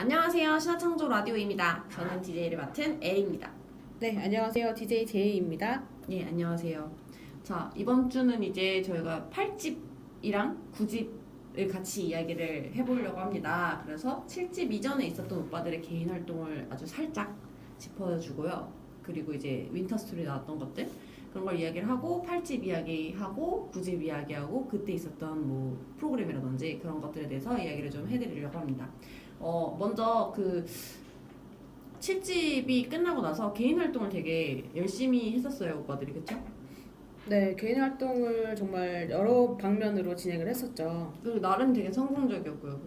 안녕하세요. 신화창조 라디오입니다. 저는 DJ를 맡은 엘입니다. 네, 안녕하세요. DJ 제이입니다. 예, 안녕하세요. 자, 이번 주는 이제 저희가 8집이랑 9집을 같이 이야기를 해보려고 합니다. 그래서 7집 이전에 있었던 오빠들의 개인 활동을 아주 살짝 짚어주고요. 그리고 이제 윈터스토리 나왔던 것들 그런 걸 이야기를 하고 8집 이야기하고 9집 이야기하고 그때 있었던 뭐 프로그램이라든지 그런 것들에 대해서 이야기를 좀 해드리려고 합니다. 먼저 그 7집이 끝나고 나서 개인 활동을 되게 열심히 했었어요, 오빠들이. 그쵸? 네, 개인 활동을 정말 여러 방면으로 진행을 했었죠. 그리고 나름 되게 성공적이었고요.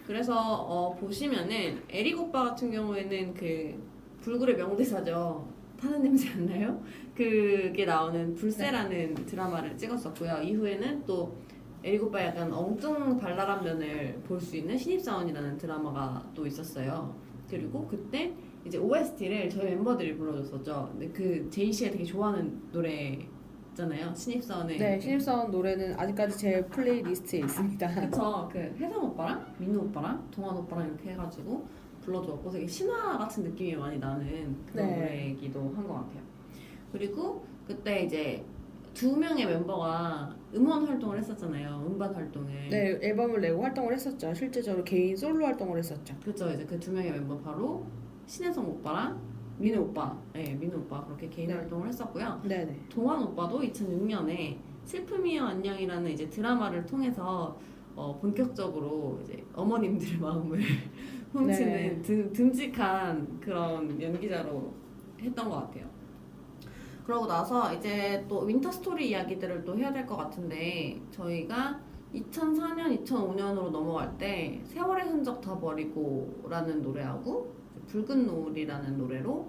그래서 보시면은 에릭 오빠 같은 경우에는 그 불굴의 명대사죠. 타는 냄새 안 나요? 그게 나오는 불새라는 드라마를 찍었었고요. 이후에는 또 에릭 오빠 약간 엉뚱 발랄한 면을 볼 수 있는 신입사원이라는 드라마가 또 있었어요. 그리고 그때 이제 OST를 저희 멤버들이 불러줬었죠. 근데 그 제이 씨가 되게 좋아하는 노래잖아요. 신입사원의. 네, 신입사원 노래는 아직까지 제 플레이리스트에 있습니다. 그쵸. 그 혜성 오빠랑 민우 오빠랑 동환 오빠랑 이렇게 해가지고 불러주었고 되게 신화 같은 느낌이 많이 나는 그런 네. 노래이기도 한 것 같아요. 그리고 그때 이제 두 명의 멤버가 음원 활동을 했었잖아요. 음반 활동을. 네, 앨범을 내고 활동을 했었죠. 실제적으로 개인 솔로 활동을 했었죠. 그쵸. 이제 그 두 명의 멤버 바로 신혜성 오빠랑 민우 오빠. 네, 민우 오빠 그렇게 개인 네. 활동을 했었고요. 네네. 동환 오빠도 2006년에 슬픔이여 안녕이라는 이제 드라마를 통해서 본격적으로 이제 어머님들의 마음을 훔치는 듬직한 그런 연기자로 했던 것 같아요. 그러고 나서 이제 또 윈터 스토리 이야기들을 또 해야 될 것 같은데 저희가 2004년, 2005년으로 넘어갈 때 세월의 흔적 다 버리고라는 노래하고 붉은 노을이라는 노래로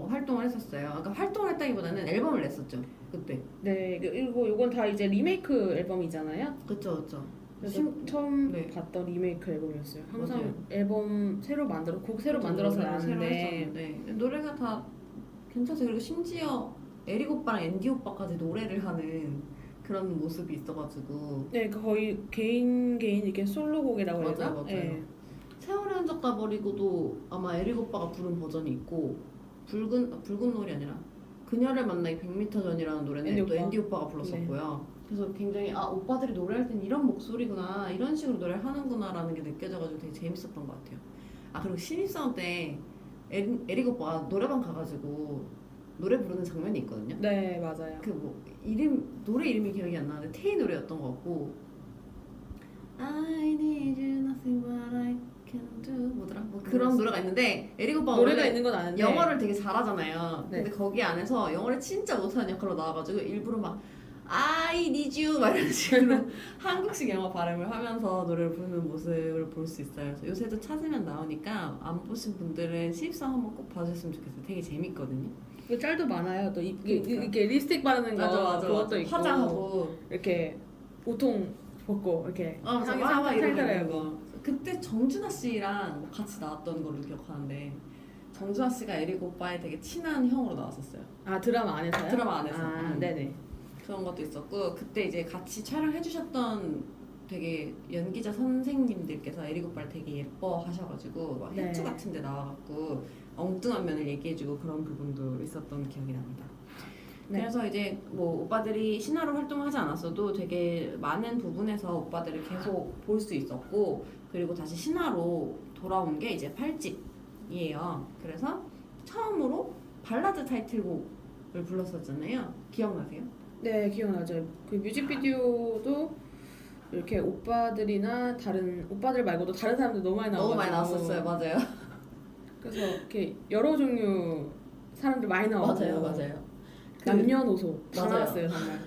활동을 했었어요. 그러니까 활동을 했다기보다는 앨범을 냈었죠. 그때. 네, 그리고 이건 다 이제 리메이크 앨범이잖아요. 그쵸, 그쵸. 그래서 처음 네. 봤던 리메이크 앨범이었어요. 항상 맞아요. 앨범 곡 새로 만들어서 노래를 새로 나왔는데 했었는데 노래가 다 괜찮았어요. 그리고 심지어 에릭 오빠랑 앤디 오빠까지 노래를 하는 그런 모습이 있어가지고 네, 그 거의 개인 이렇게 솔로곡이라고 해야 되나? 맞아요. 네. 세월의 흔적 다 버리고도 아마 에릭 오빠가 부른 버전이 있고 붉은 노을이 아니라 그녀를 만나기 100m 전이라는 노래는 앤디 또 오빠. 앤디 오빠가 불렀었고요. 그래서 굉장히 오빠들이 노래할 땐 이런 목소리구나, 이런 식으로 노래를 하는구나라는 게 느껴져가지고 되게 재밌었던 것 같아요. 그리고 신입사원 때 에릭 오빠가 노래방 가가지고 노래 부르는 장면이 있거든요. 네, 맞아요. 그 뭐 노래 이름이 기억이 안 나는데 테이 노래였던 것 같고 I need you nothing but I can do 뭐더라? 뭐 그런 노래가 있는데 에릭 오빠가 노래가 원래 있는 건 아는데 영어를 되게 잘하잖아요. 네. 근데 거기 안에서 영어를 진짜 못하는 역할로 나와가지고 일부러 막 I need you 막 이런 식으로 한국식 영어 발음을 하면서 노래를 부르는 모습을 볼 수 있어요. 그래서 요새도 찾으면 나오니까 안 보신 분들은 신입사원 한번 꼭 봐주셨으면 좋겠어요. 되게 재밌거든요. 그 짤도 많아요. 또 그러니까. 이렇게 립스틱 바르는 거 그것도 있고 화장하고 이렇게 옷통 벗고 이렇게 맞아, 향이 막 살짝 이러고 살살해요. 있는 거. 그때 정준하 씨랑 같이 나왔던 걸로 기억하는데 정준하 씨가 에릭 오빠의 되게 친한 형으로 나왔었어요. 아, 드라마 안에서요? 드라마 안에서. 네네. 그런 것도 있었고 그때 이제 같이 촬영해주셨던 되게 연기자 선생님들께서 에릭 오빠를 되게 예뻐하셔가지고 막 네. 해투 같은 데 나와갖고 엉뚱한 면을 얘기해주고 그런 부분도 있었던 기억이 납니다. 네. 그래서 이제 뭐 오빠들이 신화로 활동하지 않았어도 되게 많은 부분에서 오빠들을 계속 볼 수 있었고 그리고 다시 신화로 돌아온 게 이제 8집이에요. 그래서 처음으로 발라드 타이틀곡을 불렀었잖아요. 기억나세요? 네, 기억나죠. 그 뮤직비디오도 이렇게 오빠들이나 다른 오빠들 말고도 다른 사람들 너무 많이 나와가지고 너무 많이 나왔었어요. 맞아요. 그래서 이렇게 여러 종류 사람들 많이 나오고 맞아요. 남녀노소 다 맞아요. 나왔어요 정말.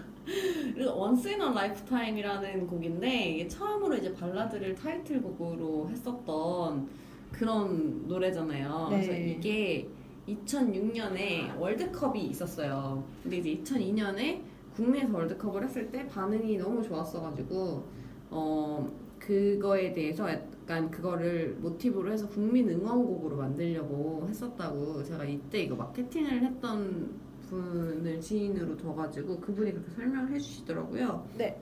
그리고 Once in a Lifetime이라는 곡인데 이게 처음으로 이제 발라드를 타이틀곡으로 했었던 그런 노래잖아요. 네. 그래서 이게 2006년에 월드컵이 있었어요. 근데 이제 2002년에 국내에서 월드컵을 했을 때 반응이 너무 좋았어가지고 그거에 대해서 약간 그거를 모티브로 해서 국민 응원곡으로 만들려고 했었다고 제가 이때 이거 마케팅을 했던 분을 지인으로 둬가지고 그분이 그렇게 설명을 해주시더라고요. 네.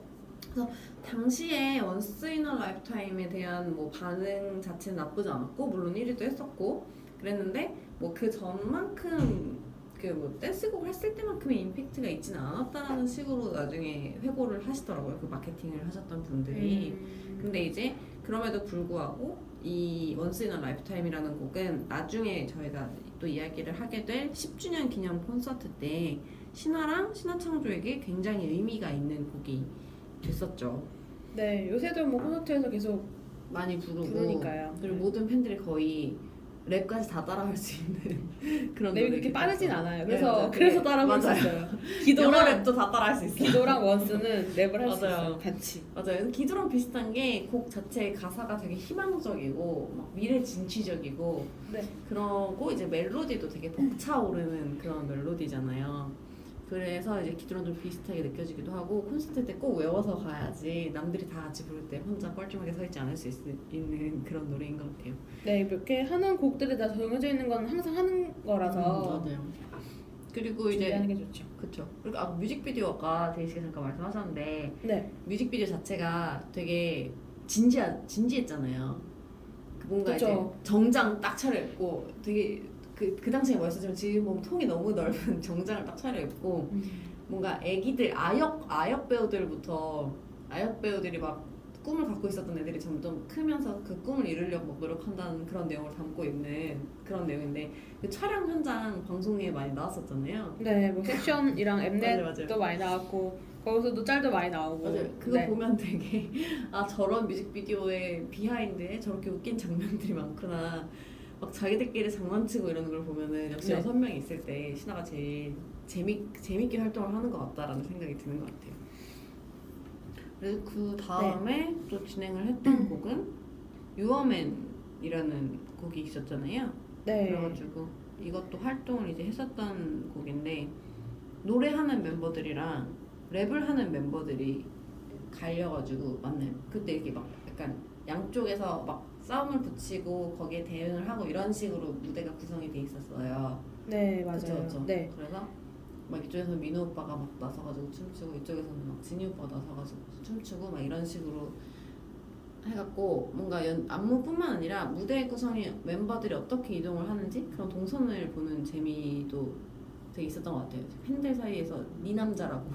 당시에 원스 인 어 라이프타임에 대한 뭐 반응 자체는 나쁘지 않았고 물론 1위도 했었고 그랬는데 뭐 그 전만큼 그 뭐 댄스곡을 했을 때만큼의 임팩트가 있지는 않았다라는 식으로 나중에 회고를 하시더라고요. 그 마케팅을 하셨던 분들이. 근데 이제 그럼에도 불구하고 이 원스 인 어 라이프타임이라는 곡은 나중에 저희가 또 이야기를 하게 될 10주년 기념 콘서트 때 신화랑 신화창조에게 굉장히 의미가 있는 곡이 됐었죠. 네, 요새도 뭐 콘서트에서 계속 많이 부르고 부르니까요. 그리고 네. 모든 팬들이 거의 랩까지 다 따라할 수 있는 그런 랩이 그렇게 노래이기도 빠르진 하죠. 않아요. 네, 그래서 맞아요. 그래서 따라 부를 수 맞아요. 있어요. 영어 기도랑 랩도 다 따라할 수 있어요. 기도랑 원스는 랩을 할 수 맞아요. 있어요. 같이. 맞아요. 기도랑 비슷한 게 곡 자체의 가사가 되게 희망적이고 막 미래 진취적이고 네. 그러고 이제 멜로디도 되게 벅차오르는 그런 멜로디잖아요. 그래서 이제 기도랑 좀 비슷하게 느껴지기도 하고 콘서트 때 꼭 외워서 가야지 남들이 다 같이 부를 때 혼자 뻘쭘하게 서 있지 않을 수 있는 그런 노래인 것 같아요. 네, 이렇게 하는 곡들이 다 정해져 있는 건 항상 하는 거라서 맞아요. 그리고 이제 준비하는 게 좋죠. 그쵸. 그리고 뮤직비디오가 데이 씨가 잠깐 말씀하셨는데 네. 뮤직비디오 자체가 되게 진지했잖아요. 그 뭔가 그쵸. 이제 정장 딱 차려입고 되게 그 당시에 멋있었지만 지금 보면 통이 너무 넓은 정장을 딱 차려입고 뭔가 애기들 아역 배우들이 막 꿈을 갖고 있었던 애들이 점점 크면서 그 꿈을 이루려고 막 노력한다는 그런 내용을 담고 있는 그런 내용인데 그 촬영 현장 방송에 많이 나왔었잖아요. 네, 뭐 섹션이랑 엠넷도 맞아요. 많이 나왔고 거기서도 짤도 많이 나오고. 맞아요. 그거 네. 보면 되게 저런 뮤직비디오의 비하인드에 저렇게 웃긴 장면들이 많구나. 막 자기들끼리 장난치고 이러는 걸 보면은 역시 네. 6명이 있을 때 신화가 제일 재밌게 활동을 하는 것 같다라는 생각이 드는 것 같아요. 그래서 그 다음에 또 진행을 했던 곡은 유어맨이라는 곡이 있었잖아요. 네. 그래가지고 이것도 활동을 이제 했었던 곡인데 노래하는 멤버들이랑 랩을 하는 멤버들이 갈려가지고 맞나요? 그때 이렇게 막 약간 양쪽에서 막 싸움을 붙이고 거기에 대응을 하고 이런 식으로 무대가 구성이 돼 있었어요. 네, 맞아요. 그쵸? 네. 그래서 막 이쪽에서 민호 오빠가 막 나서가지고 춤추고 이쪽에서는 막 진이 오빠가 나서가지고 춤추고 막 이런 식으로 해갖고 뭔가 안무뿐만 아니라 무대 구성이 멤버들이 어떻게 이동을 하는지 그런 동선을 보는 재미도 되게 있었던 것 같아요. 팬들 사이에서 니 남자라고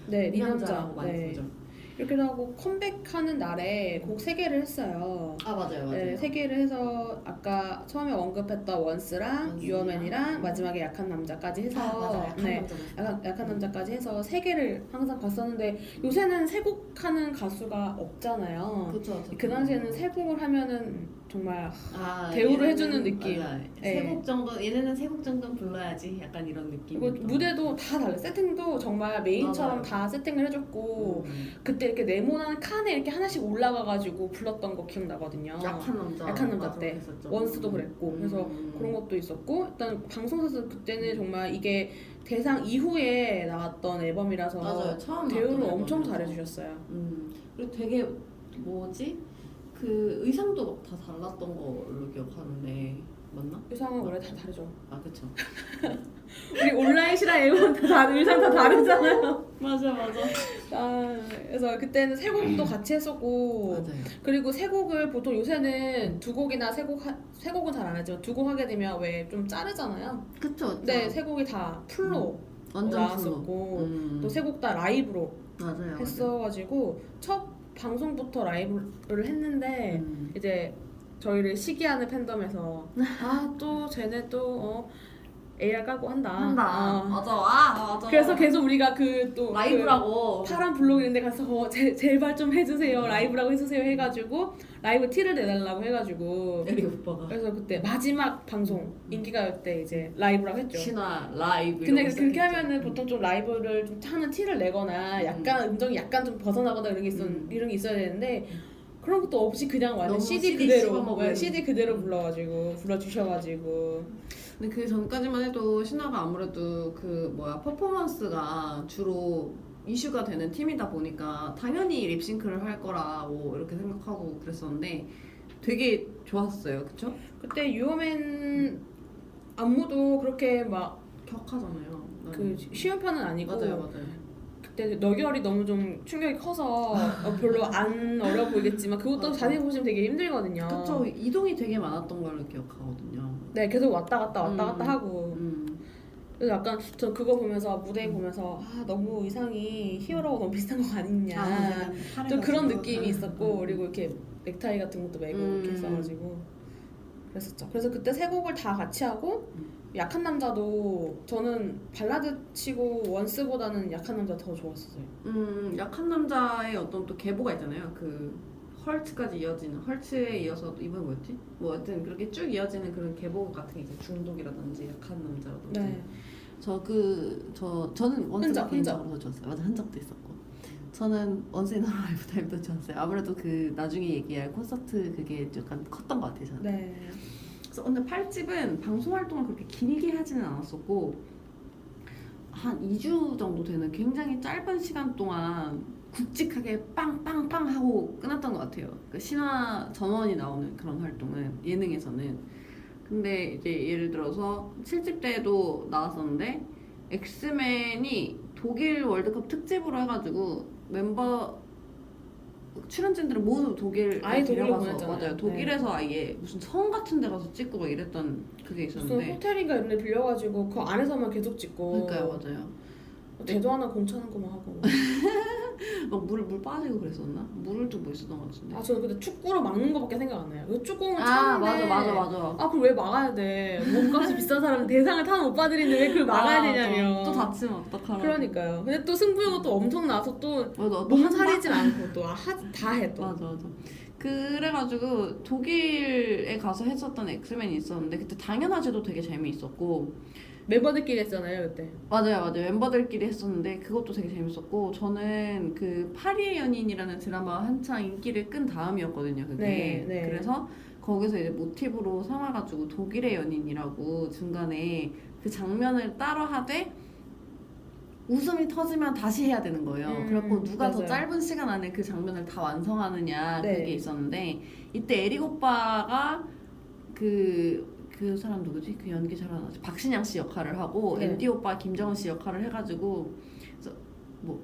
네, 니 남자라고 네. 많이 부르죠. 이렇게 하고 컴백하는 날에 곡 3개를 했어요. 맞아요. 네, 3개를 해서 아까 처음에 언급했던 원스랑 원스랑 유어맨이랑 마지막에 약한 남자까지 해서 맞아요. 네, 약한 남자까지 해서 3개를 항상 갔었는데 요새는 3곡 하는 가수가 없잖아요. 그쵸. 그 당시에는 3곡을 하면은 정말 얘네는- 대우를 해주는 느낌. 맞아요. 네. 3곡 정도 얘네는 3곡 정도는 불러야지 약간 이런 느낌. 그리고 무대도 다 달라. 세팅도 정말 메인처럼 맞아요. 다 세팅을 해줬고 그때 이렇게 네모난 칸에 이렇게 하나씩 올라가가지고 불렀던 거 기억나거든요. 약한 남자. 약한 남자 맞아, 때. 그랬었죠. 원스도 그랬고 그래서 그런 것도 있었고 일단 방송사에서 그때는 정말 이게 대상 이후에 나왔던 앨범이라서 맞아요. 처음 대우를 나왔던 엄청 앨범이라서. 잘해주셨어요. 그리고 되게 뭐지? 그 의상도 막 다 달랐던 걸로 기억하는데 맞나? 의상은 원래 다 다르죠. 그쵸. 우리 온라인이랑 앨범 의상 다 다르잖아요. 맞아. 그래서 그때는 세 곡도 같이 했었고 맞아요. 그리고 세 곡을 보통 요새는 두 곡이나 세 곡은 잘 안 하지만 두 곡 하게 되면 왜 좀 자르잖아요. 그쵸. 네, 세 곡이 다 풀로 완전 나왔었고 또 세 곡 다 라이브로 맞아요. 했어가지고 첫 방송부터 라이브를 했는데 이제 저희를 시기하는 팬덤에서 또 쟤네 또 AR 까고 한다. 맞아. 그래서 계속 우리가 그 또 라이브라고. 파란 블록 있는데 가서 제발 좀 해주세요. 라이브라고 해주세요 해가지고 라이브 티를 내달라고 해가지고 에리 오빠가 그래서 그때 마지막 방송 인기가요 때 이제 라이브라고 했죠. 신화 라이브. 근데 이러고 그렇게 시작했죠. 하면은 보통 좀 라이브를 좀 하는 티를 내거나 약간 음정이 약간 좀 벗어나거나 이런 게 이런 게 있어야 되는데 그런 것도 없이 그냥 완전 너무 CD CD 그대로 씹어먹은. CD 그대로 불러주셔가지고 근데 그 전까지만 해도 신화가 아무래도 퍼포먼스가 주로 이슈가 되는 팀이다 보니까 당연히 립싱크를 할 거라고 이렇게 생각하고 그랬었는데 되게 좋았어요. 그쵸? 그때 유어맨 안무도 그렇게 막 격하잖아요. 그 쉬운 편은 아니고 맞아요. 그때 너결이 너무 좀 충격이 커서 별로 안 어려 보이겠지만 그것도 맞아. 자세히 보시면 되게 힘들거든요. 그쵸, 이동이 되게 많았던 걸로 기억하거든요. 네, 계속 왔다 갔다 하고. 그래서 약간 저 그거 보면서 무대 보면서 너무 의상이 히어로가 너무 비슷한 거 아니냐. 좀 그런 느낌이 있었고 그리고 이렇게 넥타이 같은 것도 메고 이렇게 있어가지고 그랬었죠. 그래서 그때 세 곡을 다 같이 하고 약한 남자도 저는 발라드 치고 원스보다는 약한 남자 더 좋았었어요. 약한 남자의 어떤 또 계보가 있잖아요. 그 헐츠까지 이어지는, 헐츠에 이어서 이번 뭐였지? 뭐 하여튼 그렇게 쭉 이어지는 그런 계보 같은 게 이제 중독이라든지 약한 남자라든지. 네. 저는 원스가 흔적. 개인적으로 더 좋았어요. 맞아, 흔적도 있었고. 저는 원스 인 라이브 타임도 좋았어요. 아무래도 그 나중에 얘기할 콘서트 그게 약간 컸던 것 같아요. 저는. 네. 그래서 근데 8집은 방송 활동을 그렇게 길게 하지는 않았었고 한 2주 정도 되는 굉장히 짧은 시간 동안 굵직하게 빵빵빵 하고 끝났던 것 같아요. 그 신화 전원이 나오는 그런 활동은 예능에서는. 근데 이제 예를 들어서 7집 때도 나왔었는데 엑스맨이 독일 월드컵 특집으로 해가지고 멤버 출연진들은 모두 독일에 아예 독일로 데려가서 보냈잖아요. 맞아요. 독일에서 아예 무슨 성 같은 데 가서 찍고 막 이랬던 그게 무슨 있었는데 호텔인가 이런 데 빌려가지고 그 안에서만 계속 찍고 그러니까요, 맞아요. 제도 하나 공차는 거만 하고 막 물 빠지고 그랬었나? 물을 좀 뭐 있었던 것 같은데. 저는 근데 축구로 막는 거밖에 생각 안 나요. 그 축구는 맞아 차는데 맞아. 그걸 왜 막아야 돼? 몸값이 비싼 사람 대상을 타는 오빠들인데 왜 그걸 막아야 되냐며. 또 다치면 어떡하라고. 그러니까요. 근데 또 승부욕은 또 엄청 나서 또 맞아, 몸살이진 않고 또 다 해 또. 맞아. 그래가지고 독일에 가서 했었던 엑스맨이 있었는데 그때 당연하지도 되게 재미있었고 멤버들끼리 했잖아요 그때. 맞아요. 멤버들끼리 했었는데 그것도 되게 재밌었고 저는 그 파리의 연인이라는 드라마 한창 인기를 끈 다음이었거든요 그게. 네. 그래서 거기서 이제 모티브로 삼아가지고 독일의 연인이라고 중간에 그 장면을 따로 하되 웃음이 터지면 다시 해야 되는 거예요. 그래갖고 누가 더 맞아요. 짧은 시간 안에 그 장면을 다 완성하느냐 네. 그게 있었는데 이때 에릭 오빠가 그 사람 누구지? 그 연기 잘하는 박신양 씨 역할을 하고 네. 앤디 오빠 김정은 씨 역할을 해가지고 그래서 뭐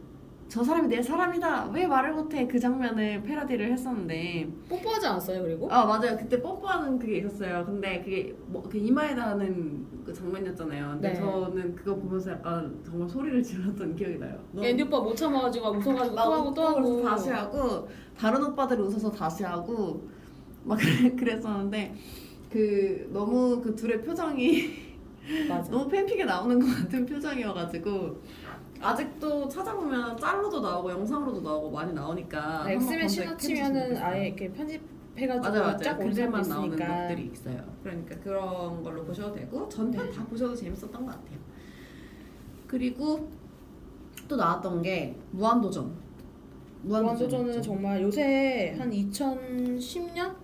저 사람이 내 사람이다 왜 말을 못해 그 장면을 패러디를 했었는데 뽀뽀하지 않았어요 그리고? 맞아요 그때 뽀뽀하는 그게 있었어요. 근데 그게 뭐 그 이마에 닿는 그 장면이었잖아요. 근데 네. 저는 그거 보면서 약간 정말 소리를 질렀던 기억이 나요. 앤디 오빠 못 참아가지고 웃어가지고 또 하고 또 하고 다시 하고 다른 오빠들이 웃어서 다시 하고 막 그랬었는데 그 너무 그 둘의 표정이 맞아. 너무 팬픽에 나오는 것 같은 표정이어가지고 아직도 찾아보면 짤로도 나오고 영상으로도 나오고 많이 나오니까 엑스맨 신화 치면은 아예 이렇게 편집해가지고 맞아요. 쫙 올리는 그들만 나오는 있으니까. 것들이 있어요. 그러니까 그런 걸로 보셔도 되고 전편 다 보셔도 재밌었던 것 같아요. 그리고 또 나왔던 게 무한도전. 무한도전은 정말 요새 한 2010년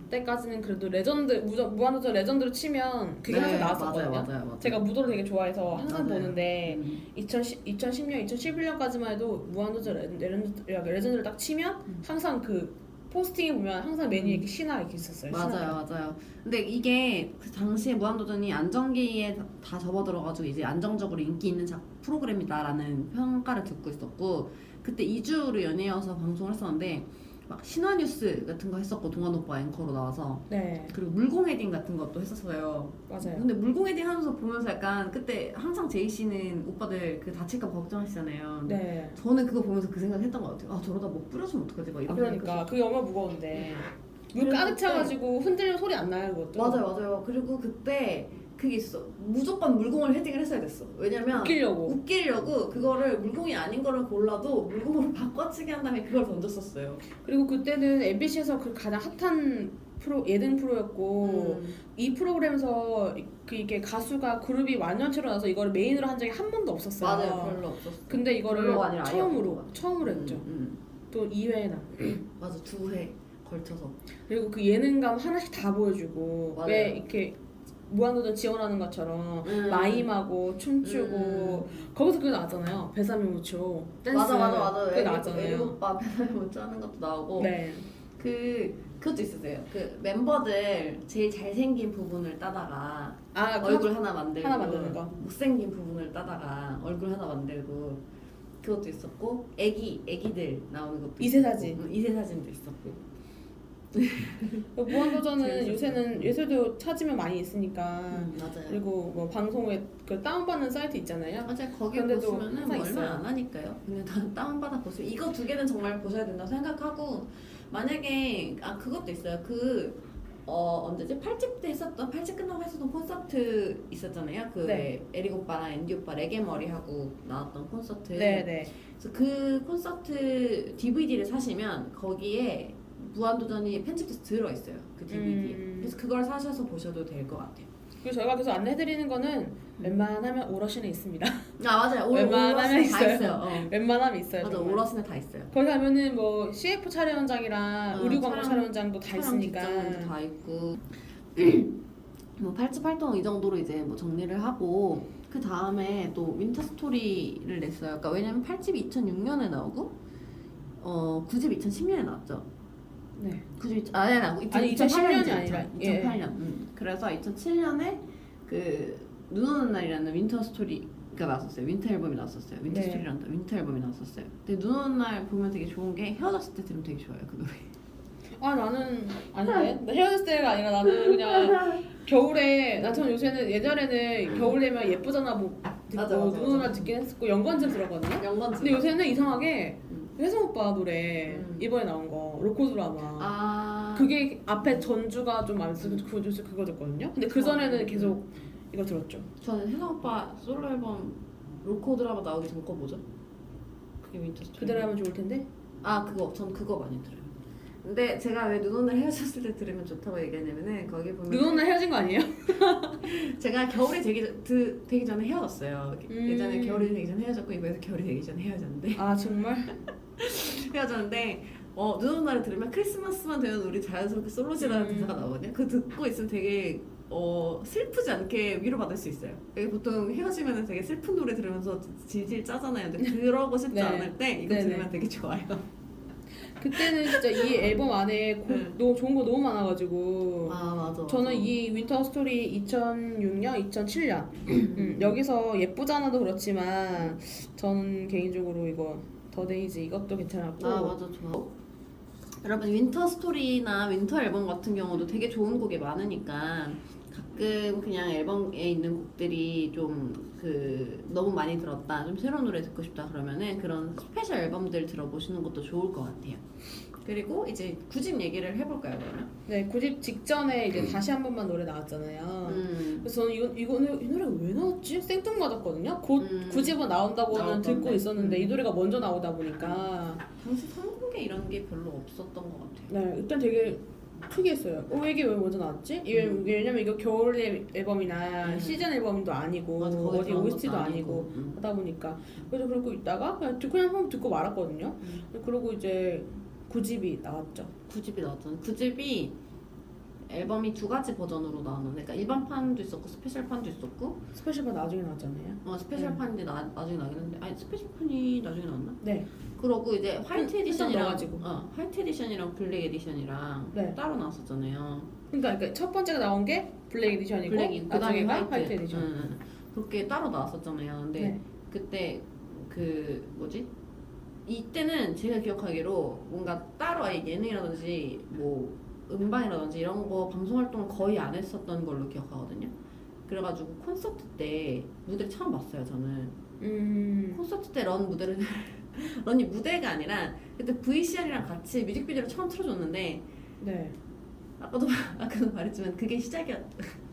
때까지는 그래도 레전드 무한도전 레전드로 치면 그게 항상 나왔었거든요. 맞아요. 제가 무도를 되게 좋아해서 항상 맞아요. 보는데 2010년, 2011년까지만 해도 무한도전 레전드를 딱 치면 항상 그 포스팅에 보면 항상 메뉴에 이렇게 신화 이렇게 있었어요. 맞아요. 근데 이게 그 당시에 무한도전이 안정기에 다 접어들어가지고 이제 안정적으로 인기 있는 프로그램이다라는 평가를 듣고 있었고 그때 2주로 연이어서 방송을 했었는데 막 신화 뉴스 같은 거 했었고 동환 오빠 앵커로 나와서 네, 그리고 물공 헤딩 같은 것도 했었어요. 맞아요. 근데 물공 헤딩 하면서 보면서 약간 그때 항상 제이 씨는 오빠들 그 다칠까 봐 걱정하시잖아요. 네. 저는 그거 보면서 그 생각했던 것 같아요. 저러다 뭐 뿌려주면 어떡하지? 막 이런 그러니까 그게 얼마나 무거운데 물 그래서 가득 차가지고 흔들면 소리 안 나요 그것도. 맞아요. 그리고 그때 그게 있어. 무조건 물공을 헤딩을 했어야 됐어. 왜냐면 웃기려고 그거를 물공이 아닌 거를 골라도 물공으로 바꿔치기 한 다음에 그걸 던졌었어요. 그리고 그때는 MBC에서 그 가장 핫한 예능 프로였고 이 프로그램에서 이게 가수가 그룹이 완전체로 나서 이거를 메인으로 한 적이 한 번도 없었어요. 맞아요, 별로 없었어. 근데 이거를 별로가 아니라 아예 처음으로 했죠. 또 2회나. 맞아, 2회 걸쳐서. 그리고 그 예능감 하나씩 다 보여주고 맞아요. 왜 이렇게 무한도전 지원하는 것처럼 마임하고 춤추고 거기서 그게 나왔잖아요. 베사미 무초 댄스. 맞아. 그게 나왔잖아요. 에릭 오빠 베사미 무초 하는 것도 나오고. 네. 그것도 있었어요. 그 멤버들 제일 잘생긴 부분을 따다가 얼굴 하나 만들고 하나 만드는 거. 못생긴 부분을 따다가 얼굴 하나 만들고 그것도 있었고 애기들 나오는 것도 2세 사진. 있었고, 2세 사진도 있었고. 무한도전은 재밌었어요. 요새는 요새도 찾으면 많이 있으니까 맞아요. 그리고 뭐 방송에 그 다운받는 사이트 있잖아요. 맞아요. 거기 그런데도 보시면은 항상 뭐 얼마 있어요. 안 하니까요. 그냥 다 다운받아 보세요. 이거 두 개는 정말 보셔야 된다고 생각하고 만약에 그것도 있어요. 언제지? 8집 때 했었던 8집 끝나고 했었던 콘서트 있었잖아요. 네. 에릭 오빠랑 앤디 오빠 레게 머리 하고 나왔던 콘서트. 네네. 그래서 그 콘서트 DVD를 사시면 거기에 무한도전이 편집돼서 들어있어요. 그 DVD에. 그래서 그걸 사셔서 보셔도 될 것 같아요. 그리고 저희가 계속 안내해드리는 거는 웬만하면 오러시는 있습니다. 맞아요. 웬만하면 오러스는 다 있어요. 있어요. 웬만하면 있어요. 맞아, 정말. 오러스는 다 있어요. 거기 가면은 뭐 CF 촬영장이랑 의류 광고 촬영장도 다 있으니까. 촬영 다 있고 뭐 8집 활동 이 정도로 이제 뭐 정리를 하고 그 다음에 또 윈터 스토리를 냈어요. 그러니까 왜냐면 8집 2006년에 나오고 9집 2010년에 나왔죠. 네. 9집 아니 2010년이 아니라 2008년. 그래서 2007년에 그 눈 오는 날이라는 윈터 스토리가 나왔었어요. 윈터 앨범이 나왔었어요. 윈터 네. 스토리란다. 윈터 앨범이 나왔었어요. 근데 눈 오는 날 보면 되게 좋은 게 헤어졌을 때 들으면 되게 좋아요. 그 노래. 나는 아닌데 나 헤어졌을 때가 아니라 나는 그냥 겨울에 나처럼 요새는 예전에는 겨울 되면 예쁘잖아 뭐 듣고 맞아, 맞아, 눈 오는 날 맞아. 듣긴 했었고 연관제 들었거든요. 연관지. 근데 요새는 이상하게 음. 혜성 오빠 노래 이번에 나온 거 로코 드라마 그게 앞에 전주가 좀 안 쓰고 그거 듣거든요. 근데 그 전에는 계속 이거 들었죠. 저는 혜성 오빠 솔로 앨범 로코 드라마 나오기 전 거 뭐죠? 그게 윈터 스토리. 그대로 하면 좋을 텐데. 전 그거 많이 들어요. 근데 제가 왜 눈 오늘 헤어졌을 때 들으면 좋다고 얘기하냐면은 거기 보면 눈 오는 날 헤어진 거 아니에요? 제가 겨울이 되기 전에 헤어졌어요. 예전에 겨울이 되기 전에 헤어졌고 이번에도 겨울이 되기 전에 헤어졌는데 아 정말? 헤어졌는데 눈 오는 날을 들으면 크리스마스만 되면 우리 자연스럽게 솔로지라는 대사가 나오거든요. 그거 듣고 있으면 되게 슬프지 않게 위로받을 수 있어요. 보통 헤어지면 되게 슬픈 노래 들으면서 질질 짜잖아요. 근데 그러고 싶지 네. 않을 때 이거 네네. 들으면 되게 좋아요. 그때는 진짜 이 앨범 안에 너무 좋은 거 너무 많아가지고 맞아. 저는 이 윈터 스토리 2006년, 2007년 여기서 예쁘잖아도 그렇지만 저는 개인적으로 이거 더 데이지 이것도 괜찮았고 맞아 좋아. 여러분 윈터 스토리나 윈터 앨범 같은 경우도 되게 좋은 곡이 많으니까 가끔 그냥 앨범에 있는 곡들이 좀 너무 많이 들었다, 좀 새로운 노래 듣고 싶다 그러면은 그런 스페셜 앨범들 들어보시는 것도 좋을 것 같아요. 그리고 이제 9집 얘기를 해볼까요 그러면? 네, 9집 직전에 이제 다시 한 번만 노래 나왔잖아요. 그래서 저는 이 노래가 왜 나왔지? 생뚱맞았거든요. 곧 9집은 나온다고는 나왔던데. 듣고 있었는데 이 노래가 먼저 나오다 보니까 당시 선공개 이런 게 별로 없었던 것 같아요. 네, 일단 되게 특이했어요. 이게 왜 먼저 나왔지? 왜냐면 이거 겨울 앨범이나 시즌 앨범도 아니고 맞아, 거기 어디 들어간 OST도 것도 아니고 하다 보니까 그래서 그러고 있다가 그냥 한번 듣고 말았거든요. 그리고 이제 9집이 나왔죠. 9집이 나왔잖아요. 9집이 앨범이 두 가지 버전으로 나왔는데, 그러니까 일반판도 있었고 스페셜판도 있었고. 스페셜판 나중에 나왔잖아요. 스페셜판인데 나중에 나긴 했는데, 아니 스페셜판이 나중에 나왔나? 네. 그러고 이제 화이트 에디션이랑 넣어가지고. 화이트 에디션이랑 블랙 에디션이랑 네. 따로 나왔었잖아요. 그러니까 첫 번째가 나온 게 블랙 에디션이고 블랙이 나중에 그다음에 화이트 에디션. 그렇게 따로 나왔었잖아요. 근데 네. 그때 이때는 제가 기억하기로 뭔가 따로 아예 예능이라든지 뭐 음반이라든지 이런 거 방송 활동을 거의 안 했었던 걸로 기억하거든요. 그래가지고 콘서트 때 무대를 처음 봤어요. 저는 콘서트 때 런이 무대가 아니라 그때 VCR이랑 같이 뮤직비디오를 처음 틀어줬는데, 네. 아까도 말했지만 그게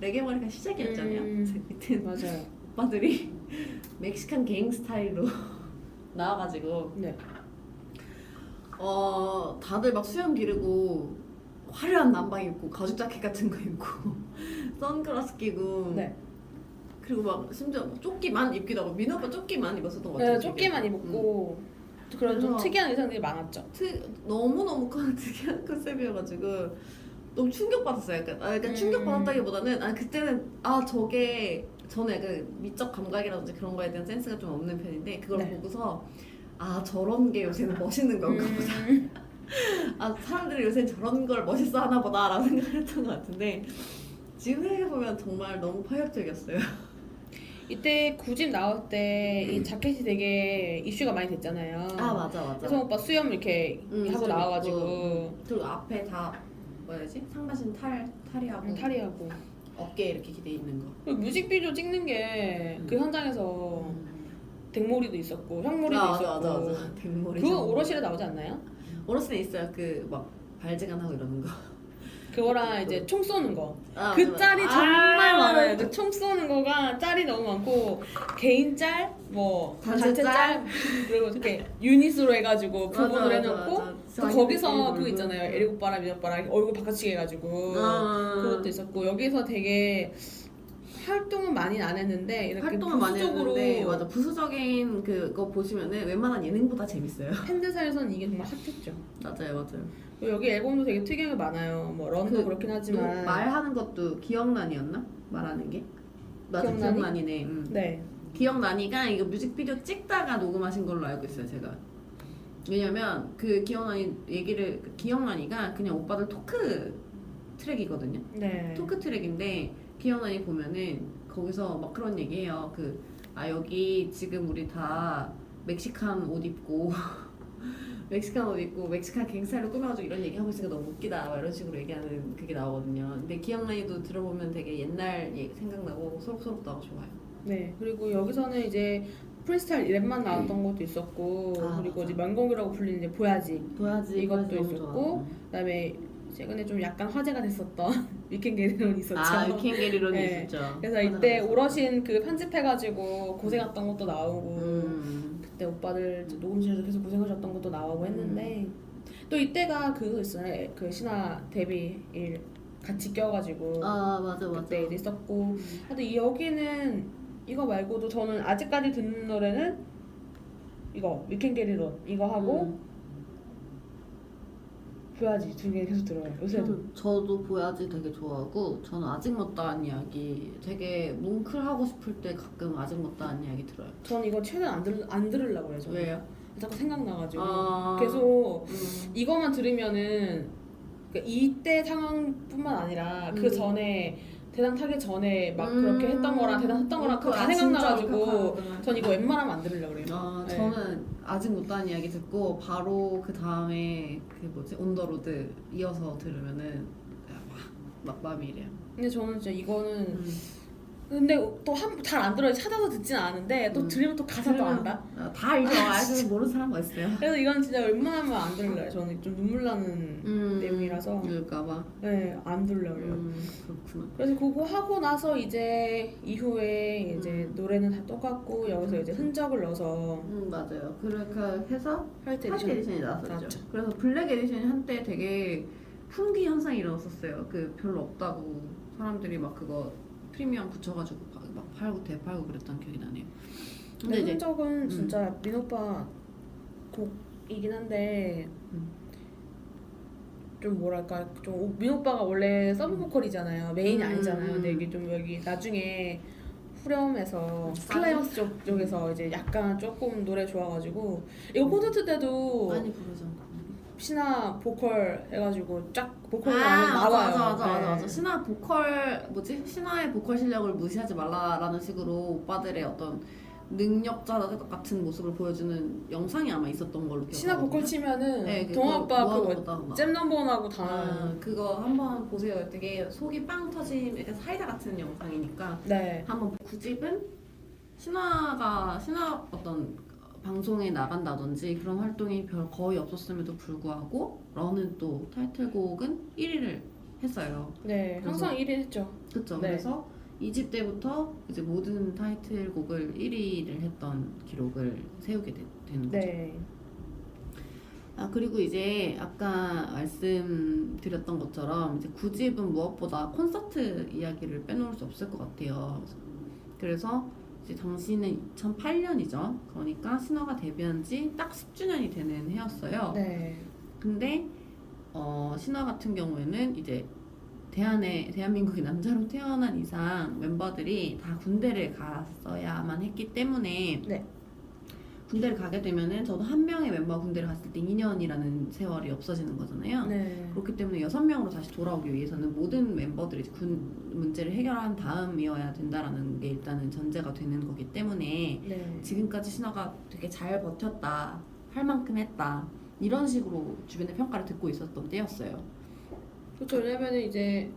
레게 머리가 시작이었잖아요. 밑에 맞아요. 오빠들이 멕시칸 갱 스타일로 나와가지고 네. 다들 막 수염 기르고 화려한 남방 입고 가죽 자켓 같은 거 입고 선글라스 끼고 네. 그리고 막 심지어 조끼만 입기도 하고, 민호 오빠 조끼만 입었었던 것 네, 같아요. 조끼만 입었고 그런 좀 그래서 특이한 의상들이 많았죠. 너무너무 특이한 컨셉이어가지고 너무 충격받았어요. 약간 충격받았다기보다는 그때는 저는 약간 미적 감각이라든지 그런 거에 대한 센스가 좀 없는 편인데, 그걸 네. 보고서 저런 게 요새는 멋있는 건가 보다. 사람들이 요새 저런 걸 멋있어 하나 보다라고 생각을 했던 것 같은데, 지금 생각해보면 정말 너무 파격적이었어요. 이때 9집 나올 때 이 자켓이 되게 이슈가 많이 됐잖아요. 아 맞아. 혜성 오빠 수염 이렇게 하고 수염 나와가지고 있고, 그리고 앞에 다 뭐야지 상반신 탈의하고 탈의하고 어깨 이렇게 기대 있는 거. 그리고 뮤직비디오 찍는 게 그 현장에서 댕몰이도 있었고 형몰이도 있었고 맞아. 댕머리. 그거 오롯이에 나오지 않나요? 오롯이는 있어요. 그 막 발재간하고 이러는 거. 그거랑 이제 총 쏘는 거. 아, 그 맞아. 짤이 정말 아, 많아요. 그 총 쏘는 거가 짤이 너무 많고 개인 짤, 뭐 단체 짤, 그리고 이렇게 유닛으로 해가지고 부분을 해놓고 또 거기서 그거 있잖아요. 에릭 오빠랑 민호 오빠랑 얼굴 바꿔치기 해가지고 그것도 있었고 여기서 되게 활동은 많이 안 했는데 이렇게 활동은 많이 부수적으로 했는데 맞아 부수적인 그거 보시면은 웬만한 예능보다 재밌어요. 팬들 사이에서는 이게 정말 핫했죠. 맞아요. 그리고 여기 앨범도 되게 특이한 게 많아요. 뭐 런도 그렇긴 하지만 말하는 것도 기억난이었나? 말하는 게? 맞아 기억나니? 기억난이네. 네. 기억나니가 이거 뮤직비디오 찍다가 녹음하신 걸로 알고 있어요 제가. 왜냐면 그 기억난이 얘기를 기억난이가 그냥 오빠들 토크 트랙이거든요. 네. 토크 트랙인데 기억난이 보면은 거기서 막 그런 얘기해요. 여기 지금 우리 다 멕시칸 옷 입고 멕시칸 옷 입고 멕시칸 갱스타일로 꾸며가지고 이런 얘기 하고 있으니까 너무 웃기다 막 이런 식으로 얘기하는 그게 나오거든요. 근데 기억난이도 들어보면 되게 옛날 얘기 생각나고 소록소록도 하고 좋아요. 네. 그리고 여기서는 이제 프리스타일 랩만 나왔던 것도 있었고 그리고 맞아. 이제 명곡이라고 불리는 이제 보야지 이것도 너무 있었고 좋아. 그다음에 최근에 좀 약간 화제가 됐었던 위켄 게리론이 있었죠. 위켄 게리론이 네. 있었죠. 그래서 이때 오롯인 그 편집해가지고 고생했던 것도 나오고 그때 오빠들 이제 녹음실에서 계속 고생하셨던 것도 나오고 했는데 또 이때가 그거 있어요. 그 신화 데뷔일 같이 껴가지고 맞아. 그때 이제 있었고 하여튼 여기는 이거 말고도 저는 아직까지 듣는 노래는 이거 위켄 게리론 이거 하고 보야지 두 개 계속 들어요 요새도. 저도 보야지 되게 좋아하고 저는 아직 못다한 이야기 되게 뭉클하고 싶을 때 가끔 아직 못다한 이야기 들어요. 전 이거 최대한 안 들으려고 해요. 저는. 왜요? 자꾸 생각나가지고 아. 계속 이거만 들으면은 그러니까 이때 상황뿐만 아니라 그 전에 대상 타기 전에 막 그렇게 했던 거랑 대상 했던 거랑 그거 다 생각나가지고 전 이거 웬만하면 안 들으려고 그래요. 네. 저는 아직 못다한 이야기 듣고 바로 그 다음에 그 뭐지 온더로드 이어서 들으면은 막 마음이 이래요. 근데 저는 진짜 이거는 근데 또 잘 안 들어요. 찾아서 듣진 않은데 또 들으면 또 가사도 안다. 다 알죠. 알고 모르는 사람 있어요. 그래서 이건 진짜 웬만하면 안 들려요. 저는 좀 눈물 나는 내용이라서 그럴까봐. 네, 안 들려요. 그렇구나. 그래서 그거 하고 나서 이제 이후에 이제 노래는 다 똑같고 여기서 이제 흔적을 넣어서 맞아요. 그렇게 해서 화이트 화이트 에디션이 나왔었죠. 그래서 블랙 에디션이 한때 되게 훈기 현상이 일어났었어요. 그 별로 없다고 사람들이 막 그거 프리미엄 붙여가지고 막 팔고 대팔고 그랬던 기억이 나네요. 근데 흔적은 진짜 민 오빠 곡이긴 한데 좀 뭐랄까 좀 민 오빠가 원래 서브 보컬이잖아요. 메인이 아니잖아요. 근데 이게 좀 여기 나중에 후렴에서 클라이막스 쪽에서 이제 약간 조금 노래 좋아가지고 이거 콘서트 때도 많이 부르죠. 신화 보컬 해가지고 쫙 보컬 나와요. 맞아. 신화 보컬 신화의 보컬 실력을 무시하지 말라라는 식으로 오빠들의 어떤 능력자 같은 모습을 보여주는 영상이 아마 있었던 걸로 기억하거든요. 신화 보컬 치면은 네, 동아 오빠 그거 잼 넘버원하고 다 그거 한번 보세요. 되게 속이 빵 터짐 약간 사이다 같은 영상이니까 네. 한번 9집은 신화 어떤 방송에 나간다든지 그런 활동이 거의 없었음에도 불구하고 런은 또 타이틀곡은 1위를 했어요. 네, 항상 1위 했죠. 그렇죠. 네. 그래서 2집 때부터 이제 모든 타이틀곡을 1위를 했던 기록을 세우게 되는 거죠. 네. 그리고 이제 아까 말씀드렸던 것처럼 이제 9집은 무엇보다 콘서트 이야기를 빼놓을 수 없을 것 같아요. 그래서 이제 당시는 2008년이죠. 그러니까 신화가 데뷔한 지 딱 10주년이 되는 해였어요. 네. 근데 신화 같은 경우에는 이제 대한민국이 남자로 태어난 이상 멤버들이 다 군대를 갔어야만 했기 때문에 네. 군대를 가게 되면은 저도 한 명의 멤버가 군대를 갔을 때 2년이라는 세월이 없어지는 거잖아요. 네. 그렇기 때문에 6명으로 다시 돌아오기 위해서는 모든 멤버들이 이제 군 문제를 해결한 다음이어야 된다라는 게 일단은 전제가 되는 거기 때문에 네. 지금까지 신화가 되게 잘 버텼다, 할 만큼 했다 이런 식으로 주변의 평가를 듣고 있었던 때였어요. 그렇죠. 왜냐면 이제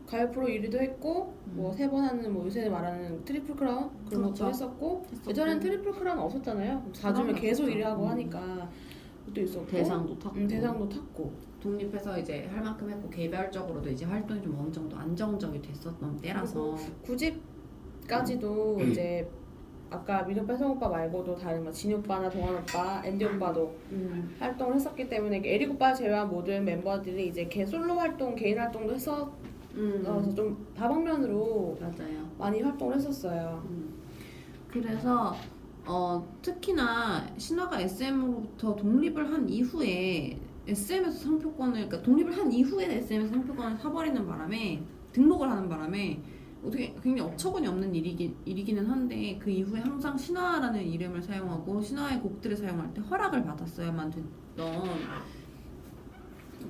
가요 프로 1위도 했고 뭐 3번 하는 뭐 요새 말하는 트리플 크라운 그런 그렇죠. 것도 했었고 예전에는 트리플 크라운 없었잖아요. 4주면 계속 1위 하고 하니까 그것도 있었고 대상도 탔고 대상도 탔고 독립해서 이제 할 만큼 했고 개별적으로도 이제 활동이 좀 어느 정도 안정적이 됐었던 때라서 9집까지도 이제 아까 민호 뺏성 오빠 말고도 다른 뭐 진이 오빠나 동환 오빠, 앤디 오빠도 활동을 했었기 때문에 에릭 오빠 제외한 모든 멤버들이 이제 솔로 활동, 개인 활동도 했어서 좀 다방면으로 맞아요. 많이 활동을 했었어요. 그래서 특히나 신화가 SM으로부터 독립을 한 이후에 SM에서 상표권을 그러니까 독립을 한 이후에 SM에서 상표권을 사버리는 바람에 등록을 하는 바람에 어떻게 굉장히 어처구니 없는 일이기는 한데 그 이후에 항상 신화라는 이름을 사용하고 신화의 곡들을 사용할 때 허락을 받았어야만 됐던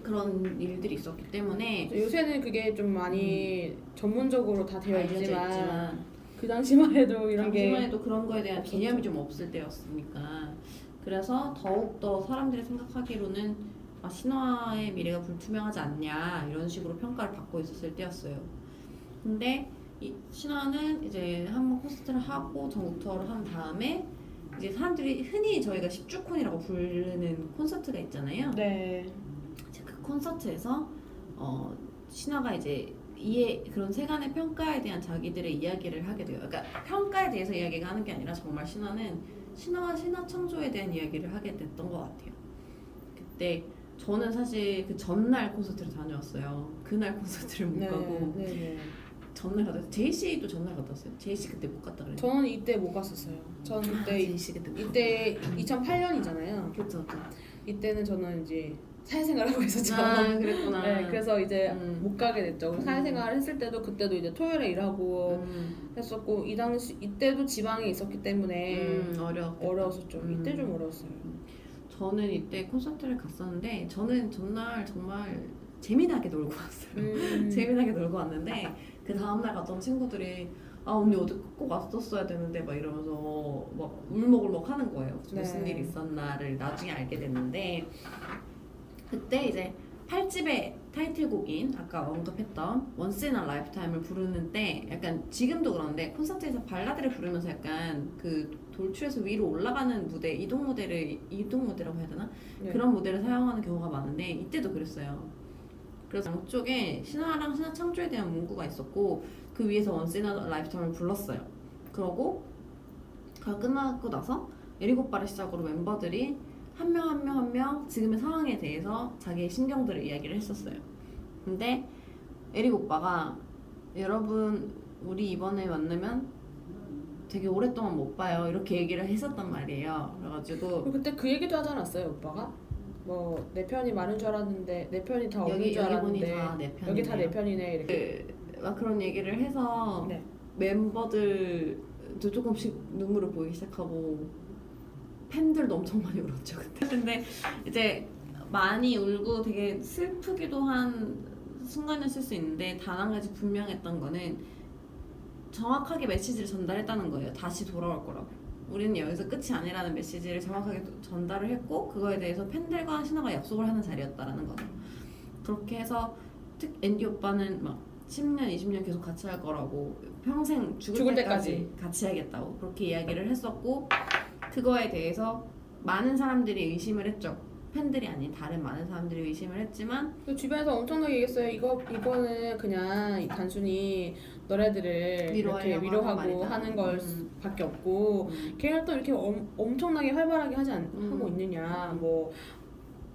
그런 일들이 있었기 때문에 요새는 그게 좀 많이 전문적으로 다 되어 알려져 있지만 그 당시만 해도 이런 게 당시만 해도 그런 거에 대한 없었죠. 개념이 좀 없을 때였으니까 그래서 더욱더 사람들이 생각하기로는 신화의 미래가 불투명하지 않냐 이런 식으로 평가를 받고 있었을 때였어요. 근데 이 신화는 이제 한번 콘서트를 하고 전국 투어를 한 다음에 이제 사람들이 흔히 저희가 10주콘이라고 부르는 콘서트가 있잖아요. 네. 그 콘서트에서 신화가 이제 그런 세간의 평가에 대한 자기들의 이야기를 하게 돼요. 그러니까 평가에 대해서 이야기가 하는 게 아니라 정말 신화는 신화와 신화 창조에 대한 이야기를 하게 됐던 것 같아요. 그때 저는 사실 그 전날 콘서트를 다녀왔어요. 그날 콘서트를 못 가고 전날 갔다. 제이씨도 전날 갔다 왔어요. 제이씨 그때 못 갔다 그랬는데. 저는 이때 못 갔었어요. 저는 그때 제이씨 그때 못 이때 2008년이잖아요. 그렇죠. 이때는 저는 이제 사회생활 하고 있었죠. 그랬구나. 네, 그래서 이제 못 가게 됐죠. 음. 사회생활 했을 때도 그때도 이제 토요일에 일하고 했었고 이 당시 이때도 지방에 있었기 때문에 어려웠었죠. 이때 좀 어려웠어요. 저는 이때 콘서트를 갔었는데 저는 전날 정말 재미나게 놀고 왔어요. 재미나게 놀고 왔는데 그 다음날 갔던 친구들이 언니 어디 꼭 왔었어야 되는데 막 이러면서 막 울먹울먹 하는 거예요. 무슨 일 있었나를 나중에 알게 됐는데 그때 이제 8집의 타이틀곡인 아까 언급했던 Once in a Lifetime을 부르는 때 약간 지금도 그런데 콘서트에서 발라드를 부르면서 약간 그 돌출해서 위로 올라가는 무대 이동 무대라고 해야 되나? 그런 무대를 사용하는 경우가 많은데 이때도 그랬어요. 그래서 양쪽에 신화랑 신화 창조에 대한 문구가 있었고 그 위에서 Once in a Lifetime을 불렀어요. 그러고 가 끝나고 나서 에릭 오빠를 시작으로 멤버들이 한 명 지금의 상황에 대해서 자기의 신경들을 이야기를 했었어요. 근데 에릭 오빠가 여러분 우리 이번에 만나면 되게 오랫동안 못 봐요 이렇게 얘기를 했었단 말이에요. 그래가지고 그때 그 얘기도 하지 않았어요 오빠가? 뭐 내 편이 많은 줄 알았는데 내 편이 다 없는 줄 알았는데 여기 다 내 편이네 이렇게 막 그런 얘기를 해서 멤버들도 조금씩 눈물을 보이기 시작하고 팬들도 엄청 많이 울었죠 그때. 근데 이제 많이 울고 되게 슬프기도 한 순간이었을 수 있는데 단 한 가지 분명했던 거는 정확하게 메시지를 전달했다는 거예요. 다시 돌아올 거라고. 우리는 여기서 끝이 아니라는 메시지를 정확하게 전달을 했고 그거에 대해서 팬들과 신화가 약속을 하는 자리였다라는 거죠. 그렇게 해서 앤디 오빠는 막 10년, 20년 계속 같이 할 거라고 평생 죽을 때까지 같이 해야겠다고 그렇게 이야기를 했었고 그거에 대해서 많은 사람들이 의심을 했죠. 팬들이 아닌 다른 많은 사람들이 의심을 했지만 주변에서 엄청나게 얘기했어요. 이거는 그냥 단순히 너네들을 이렇게 위로하고 하는 걸 밖에 없고 걔를 또 이렇게 엄청나게 활발하게 하고 있느냐 뭐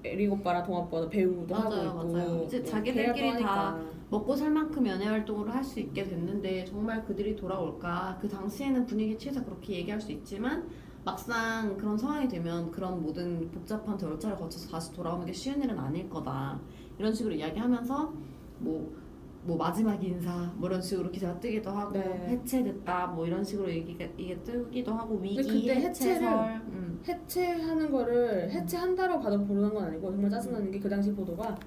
에릭 오빠랑 동아 오빠도 배우도 하고 있고 이제 자기들끼리 다 먹고 살 만큼 연애 활동을 할 수 있게 됐는데 정말 그들이 돌아올까? 그 당시에는 분위기 취해서 그렇게 얘기할 수 있지만 막상 그런 상황이 되면 그런 모든 복잡한 절차를 거쳐서 다시 돌아오는 게 쉬운 일은 아닐 거다 이런 식으로 이야기하면서 뭐 마지막 인사 뭐 이런 식으로 기사가 뜨기도 하고 해체됐다 뭐 이런 식으로 이게 뜨기도 하고 위기 그때 해체설 해체하는 거를 해체한다고 가도 모르는 건 아니고 정말 짜증나는 게 그 당시 보도가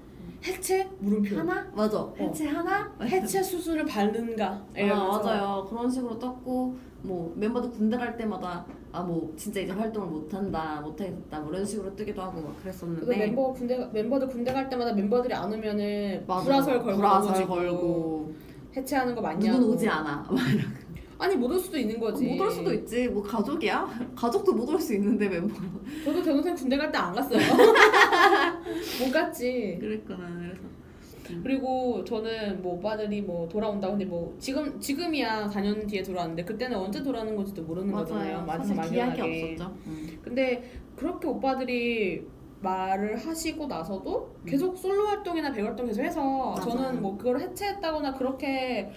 해체 물음표 하나? 맞아. 해체 하나? 해체 수순을 밟는가 아, 이러면서 맞아요. 그런 식으로 떴고 뭐 멤버들 군대 갈 때마다 아 뭐 진짜 이제 활동을 못하겠다 뭐 이런 식으로 뜨기도 하고 막 그랬었는데 멤버들 군대 갈 때마다 멤버들이 안 오면은 맞아. 불화설 걸고 불화설 넘어지고 걸고 해체하는 거 맞냐고. 누군 오지 않아. 아니 못 올 수도 있는 거지. 못 올 수도 있지. 뭐 가족이야? 가족도 못 올 수 있는데 멤버. 저도 제 동생 군대 갈 때 안 갔어요. 못 갔지. 그랬구나. 그래서 그리고 저는 뭐 오빠들이 뭐 돌아온다고 근데 뭐 지금이야 4년 뒤에 돌아왔는데 그때는 언제 돌아오는 건지도 모르는 거잖아요. 사실 기약이 없었죠. 근데 그렇게 오빠들이 말을 하시고 나서도 계속 솔로 활동이나 배우 활동 계속 해서 맞아요. 저는 뭐 그걸 해체했다거나 그렇게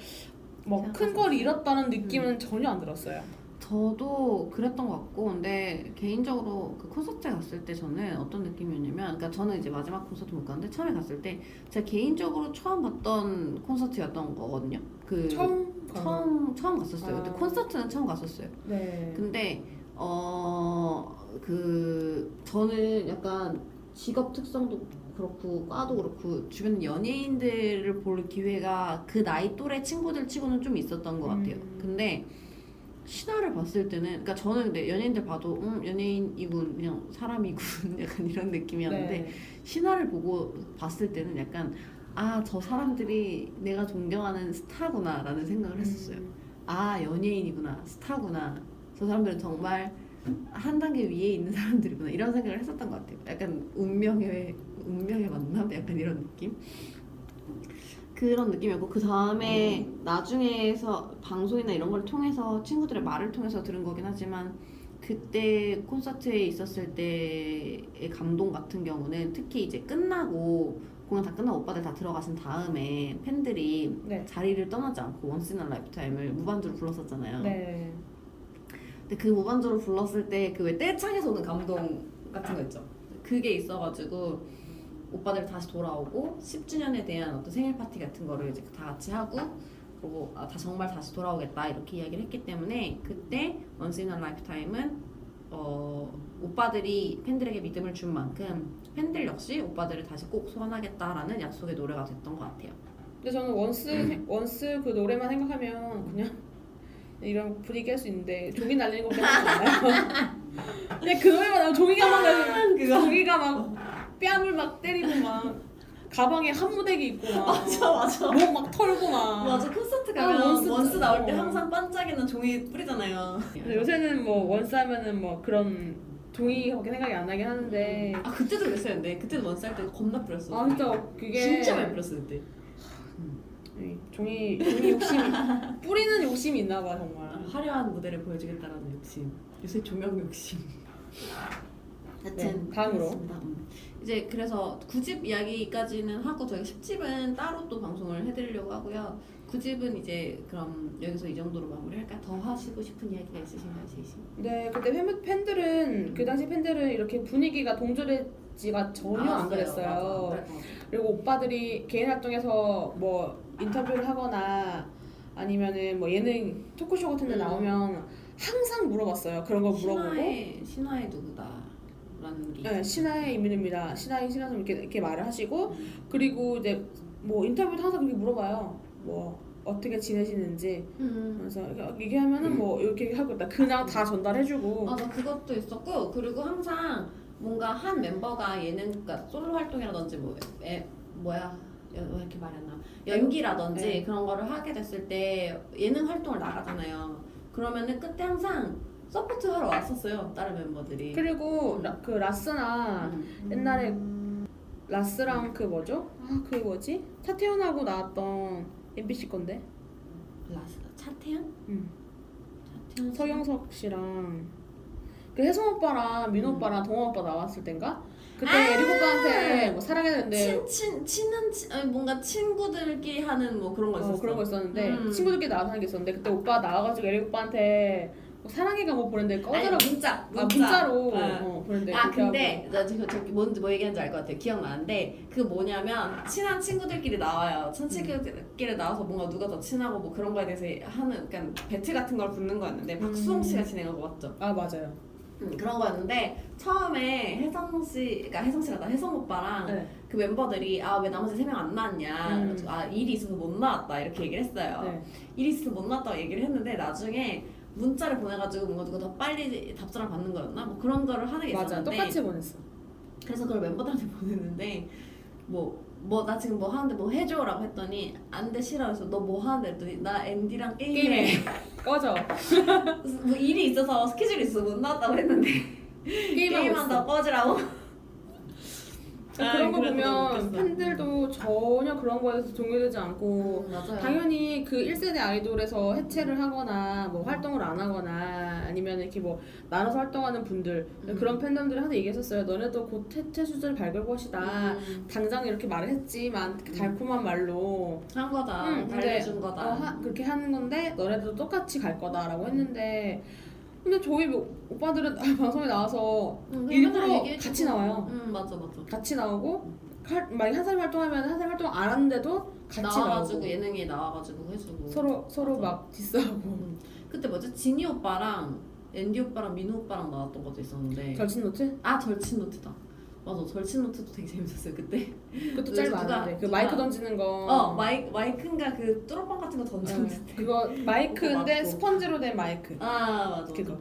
뭐 큰 걸 잃었다는 느낌은 전혀 안 들었어요. 저도 그랬던 것 같고, 근데 개인적으로 그 콘서트에 갔을 때 저는 어떤 느낌이었냐면, 그러니까 저는 이제 마지막 콘서트 못 갔는데 처음에 갔을 때 제가 개인적으로 처음 봤던 콘서트였던 거거든요. 그 처음 갔었어요. 근데 콘서트는 처음 갔었어요. 네. 근데 저는 약간 직업 특성도 그렇고 과도 그렇고 주변 연예인들을 볼 기회가 그 나이 또래 친구들 치고는 좀 있었던 것 같아요. 근데 신화를 봤을 때는, 그러니까 저는 근데 연예인들 봐도 연예인이군, 그냥 사람이군 약간 이런 느낌이었는데 네. 신화를 보고 봤을 때는 약간 아, 저 사람들이 내가 존경하는 스타구나라는 생각을 했었어요. 아, 연예인이구나, 스타구나, 저 사람들은 정말 한 단계 위에 있는 사람들이구나, 이런 생각을 했었던 것 같아요. 약간 운명의 만남? 약간 이런 느낌? 그런 느낌이었고, 그 다음에 나중에서 방송이나 이런 걸 통해서 친구들의 말을 통해서 들은 거긴 하지만, 그때 콘서트에 있었을 때의 감동 같은 경우는 특히 이제 끝나고 공연 다 끝나고 오빠들 다 들어가신 다음에 팬들이 네. 자리를 떠나지 않고 원스 인 어 라이프타임을 무반주로 불렀었잖아요. 네. 근데 그 무반주로 불렀을 때 그 왜 떼창에서 오는 감동 같은 거 있죠. 그게 있어가지고 오빠들 다시 돌아오고 10주년에 대한 어떤 생일 파티 같은 거를 이제 다 같이 하고, 그리고 다 정말 다시 돌아오겠다 이렇게 이야기를 했기 때문에 그때 원스 인 어 라이프타임은 오빠들이 팬들에게 믿음을 준 만큼 팬들 역시 오빠들을 다시 꼭 소환하겠다라는 약속의 노래가 됐던 것 같아요. 근데 저는 원스 그 노래만 생각하면 그냥 이런 분위기 할 수 있는데 종이 날리는 거 생각나요. 그냥 그 노래만 나오면 종이가 막 날리고 종이가 막 뺨을 막 때리고 막 가방에 한 무대기 있고 막 맞아. 목 막 털고 막. 맞아, 콘서트 가면 원스 나올 때 항상 반짝이는 종이 뿌리잖아요. 근데 요새는 뭐 원스 하면은 뭐 그런 종이밖에 생각이 안 나긴 하는데. 아, 그때도 그랬어요. 근데 그때도 원스 할 때 겁나 뿌렸어. 아 진짜 그게 진짜 많이 뿌렸어 그때. 종이 욕심이 뿌리는 욕심이 있나 봐 정말. 화려한 무대를 보여주겠다라는 욕심. 요새 조명 욕심. 네, 다음으로. 그렇습니다. 이제 그래서 9집 이야기까지는 하고 저희가 10집은 따로 또 방송을 해드리려고 하고요. 9집은 이제 그럼 여기서 이 정도로 마무리할까요? 더 하시고 싶은 이야기가 있으신가요, 제이씨? 네, 그때 팬들은 그 당시 팬들은 이렇게 분위기가 동조됐지가 전혀 안 그랬어요. 맞아. 그리고 오빠들이 개인 활동에서 뭐 인터뷰를 하거나 아니면은 뭐 예능 토크쇼 같은 데 나오면 항상 물어봤어요. 그런 거 물어보고. 신화의 누구다 라는 게. 네, 신하의 이민입니다. 신하의 신하선 이렇게 말을 하시고 그리고 이제 뭐 인터뷰도 항상 그렇게 물어봐요. 뭐 어떻게 지내시는지. 그래서 얘기하면은 뭐 이렇게 하고 있다. 그냥 다 전달해주고. 맞아, 그것도 있었고, 그리고 항상 뭔가 한 멤버가 예능, 그러니까 솔로 활동이라든지 왜 이렇게 말이 안 나? 연기라든지 네. 그런 거를 하게 됐을 때 예능 활동을 나가잖아요. 그러면은 그때 항상 서포트 하러 왔었어요, 다른 멤버들이. 그리고 그 라스나 옛날에 라스랑 그 뭐죠? 그게 뭐지? 차태현하고 나왔던 MBC 건데. 라스 차태현? 응. 차태현 씨? 서경석 씨랑 그 혜성 오빠랑 민호 오빠랑 동원 오빠 나왔을 땐가? 그때 에릭 오빠한테 뭐 사랑해야 되는데 아니, 뭔가 친구들끼리 하는 뭐 그런 거 있었어. 그런 거 있었는데 친구들끼리 나와서 하는 게 있었는데 그때 오빠 나와가지고 에릭 오빠한테 뭐 사랑해가 뭐 보냈는데 꺼져라. 문자로 보냈는데. 근데 나 지금 뭐 얘기하는지 알 것 같아. 기억나는데 그 뭐냐면 친한 친구들끼리 나와요. 친구들끼리 나와서 뭔가 누가 더 친하고 뭐 그런 거에 대해서 하는, 그러니까 배틀 같은 걸 붙는 거였는데 박수홍 씨가 진행한 거 맞죠? 맞아요. 그런 거였는데 처음에 혜성 오빠랑 네. 그 멤버들이 아 왜 나머지 3명 안 나왔냐 아 일이 있어서 못 나왔다 이렇게 얘기를 했어요. 네. 일이 있어서 못 나왔다고 얘기를 했는데 나중에 문자를 보내가지고 뭔가 누가 더 빨리 답장을 받는 거였나 뭐 그런 거를 하는 게 맞아, 있었는데 똑같이 보냈어. 그래서 그걸 멤버들한테 보냈는데 나 지금 뭐 하는데 뭐 해줘라고 했더니 안 돼 싫어. 그래서 너 뭐 하는데 했더니 나 앤디랑 게임해. 꺼져. 그래서 뭐 일이 있어서 스케줄이 있어서 못 나왔다고 했는데 게임한다고 꺼지라고. 그런 거 그래서 너무 보면 웃겼어. 팬들도 전혀 그런 거에 대해서 동요되지 않고 맞아요. 당연히 그 1세대 아이돌에서 해체를 하거나 뭐 활동을 안 하거나 아니면 이렇게 뭐 나눠서 활동하는 분들 그런 팬덤들이 항상 얘기했었어요. 너네도 곧 해체 수준을 밟을 것이다. 당장 이렇게 말을 했지만 그 달콤한 말로 한 거다. 달래준 거다. 그렇게 하는 건데 너네도 똑같이 갈 거다라고 했는데 근데 저희 오빠들은 방송에 나와서 일부러 같이 나와요. 맞아. 같이 나오고 만약 한 사람이 활동하면 한 사람이 활동 안 하는데도 같이 나와가지고 나오고 예능에 나와가지고 해주고 서로 맞아. 막 디스하고 그때 뭐지? 지니 오빠랑 앤디 오빠랑 민우 오빠랑 나왔던 것도 있었는데 절친노트? 아 절친노트다. 맞아 절친노트도 되게 재밌었어요 그때. 그것도 짧았는데 그 마이크 던지는 거 마이크인가 그 뚜러빵 같은 거 던졌는데 그거 마이크인데 맞고. 스펀지로 된 마이크 아 맞아 그거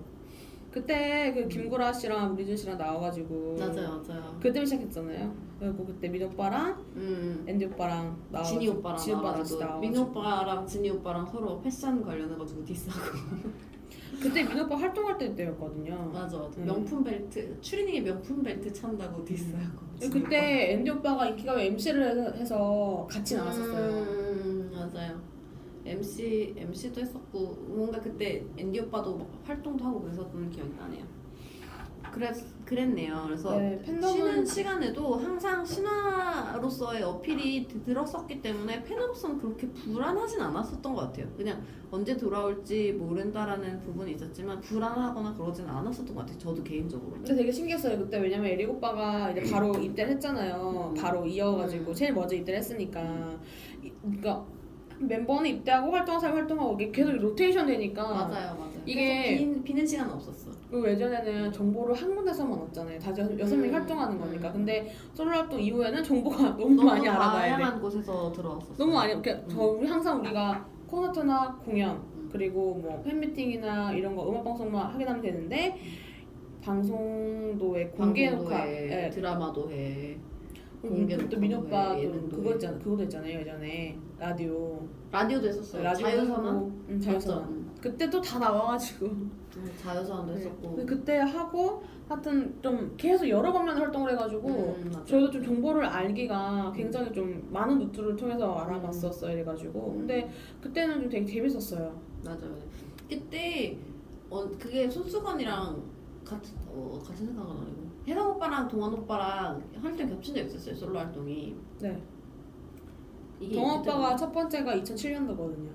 그때 그 김구라 씨랑 우리준 씨랑 나와가지고 맞아요 그때 시작했잖아요. 그리고 그때 민호 오빠랑 앤디 오빠랑 나와가지고 지니 오빠랑 같이 나와가지고 민우 오빠랑 지니 오빠랑 서로 패션 관련해가지고 디스하고 그때 민호 오빠 활동할 때였거든요. 맞아 명품 벨트 추리닝에 명품 벨트 찬다고 디스하고 그때 앤디 오빠가 인기가요 MC를 해서 같이 나왔었어요. 맞아요. MC도 했었고 뭔가 그때 앤디 오빠도 막 활동도 하고 그랬었던 기억이 나네요. 그랬네요. 그래서 네, 쉬는 시간에도 항상 신화로서의 어필이 들었었기 때문에 팬으로서는 그렇게 불안하진 않았었던 것 같아요. 그냥 언제 돌아올지 모른다라는 부분이 있었지만 불안하거나 그러진 않았었던 것 같아요. 저도 개인적으로. 근데 되게 신기했어요. 그때 왜냐면 에릭 오빠가 이제 바로 입대를 했잖아요. 바로 이어가지고 제일 먼저 입대를 했으니까 그러니까 멤버는 입대하고 활동하는 사람이 활동하고 이게 계속 로테이션 되니까 맞아요. 이게 계속 비는 시간은 없었어. 그리고 예전에는 정보를 한 군데서만 얻잖아요. 다 6명이 활동하는 거니까. 근데 솔로 활동 이후에는 정보가 너무 많이 알아가야 돼. 다양한 곳에서 들어왔었어. 너무 많이 우리 항상 우리가 콘서트나 공연 그리고 뭐 팬미팅이나 이런 거 음악 방송만 확인하면 되는데 방송도 해 공개 녹화 드라마도 해. 또 민호 오빠도 그거도 했잖아요 예전에 라디오도 했었어요. 자유선언. 자유선언. 그때 또 다 나와가지고 자유선언도 했었고. 그때 하고 하여튼 좀 계속 여러 방면 활동을 해가지고 저희도 좀 정보를 알기가 굉장히 좀 많은 루트를 통해서 알아봤었어요 이래가지고 근데 그때는 좀 되게 재밌었어요. 맞아요. 그때 그게 손수건이랑 같은 생각은 아니고 혜성 오빠랑 동원 오빠랑 활동 겹친 적 있었어요. 솔로 활동이. 네. 이게 동원 오빠가 첫 번째가 2007년도거든요.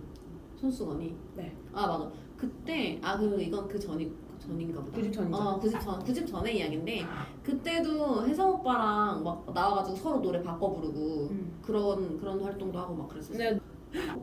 손수건이. 네. 아 맞아. 그때 이건 그 전인가 보다. 9집 전이죠. 9집 전의 이야기인데 그때도 혜성 오빠랑 막 나와가지고 서로 노래 바꿔 부르고 그런 활동도 하고 막 그랬었어요. 네.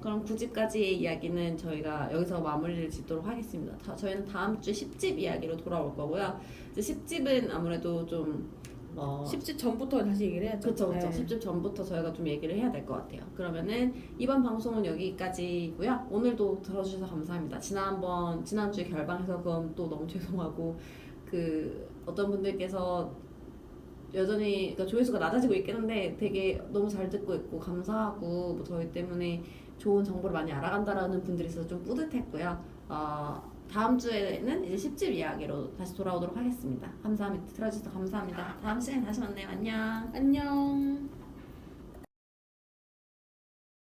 그럼 9집까지의 이야기는 저희가 여기서 마무리를 짓도록 하겠습니다. 저희는 다음 주 10집 이야기로 돌아올 거고요. 이제 10집은 아무래도 좀 10집 전부터 다시 얘기를 해야죠. 그쵸. 네. 10집 전부터 저희가 좀 얘기를 해야 될 것 같아요. 그러면은 이번 방송은 여기까지고요. 오늘도 들어주셔서 감사합니다. 지난주에 결방해서 그건 또 너무 죄송하고 어떤 분들께서 여전히 그러니까 조회수가 낮아지고 있긴 한데 되게 너무 잘 듣고 있고 감사하고 뭐 저희 때문에 좋은 정보를 많이 알아간다라는 분들이 있어서 좀 뿌듯했고요. 다음 주에는 이제 10집 이야기로 다시 돌아오도록 하겠습니다. 감사합니다. 들어주셔서 감사합니다. 다음 시간에 다시 만나요. 안녕. 안녕.